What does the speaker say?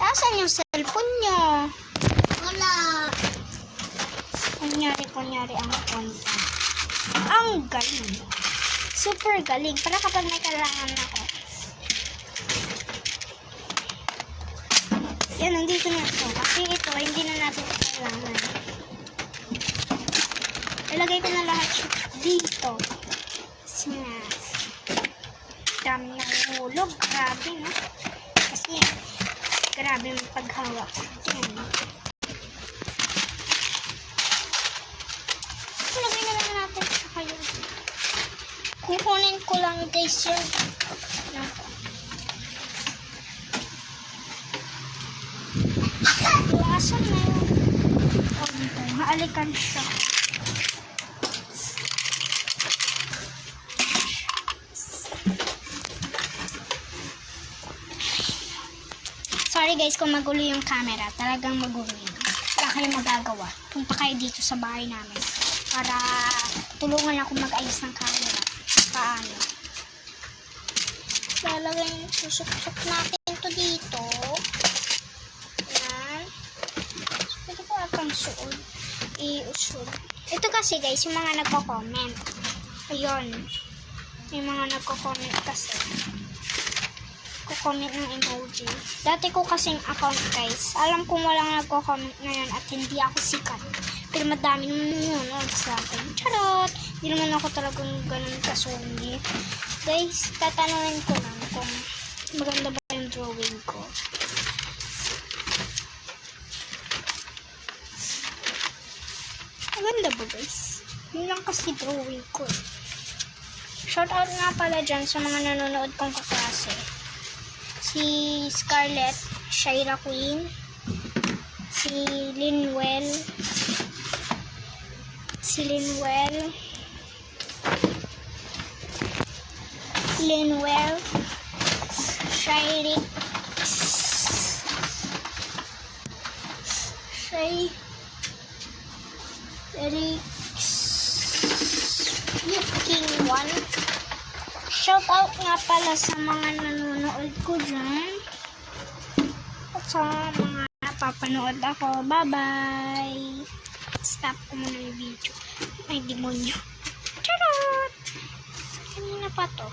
Nasaan yung cellphone nyo? Wala. Kunyari ang konta. Ang galing. Super galing. Para kapag may kailangan ako. Yan, nandito na ito. Kasi ito, hindi na natin kailangan. Ilagay ko na lahat siya dito. Dami ng hulog. Grabe, no? Kasi, grabe yung paghawak. Yan. Ilagay na lang natin siya kayo. Kukunin ko lang, guys, yun. Asan na yun? O, dito. Maalikan siya. Sorry guys kung magulo yung camera. Talagang magulo yun. Wala kayong magagawa. Punta kayo dito sa bahay namin para tulungan ako mag-ayos ng camera. Paano? Lalagay, susuk-suk natin ito dito. Yan. Pwede ko atang suod. I-usod. Ito kasi guys, yung mga nagko-comment. Ayun. Yung mga nagko-comment kasi. Comment ng emoji. Dati ko kasing account guys. Alam kong walang nagko-comment ngayon at hindi ako sikat. Pero madami naman nanonood sa akin. Charot! Hindi naman ako talagang ganun kasungit. Guys, tatanungin ko lang kung maganda ba yung drawing ko. Maganda ba guys? Yun lang kasi drawing ko. Shoutout nga pala dyan sa mga nanonood kong kaklase. Si Scarlett, Shaira Queen, si Linwell, Shyrix, King One. Shout out nga pala sa mga nanonood ko dyan. At sa mga napapanood ako. Bye-bye. Stop ko muna yung video. May demonyo. Charot! Kanina pa to.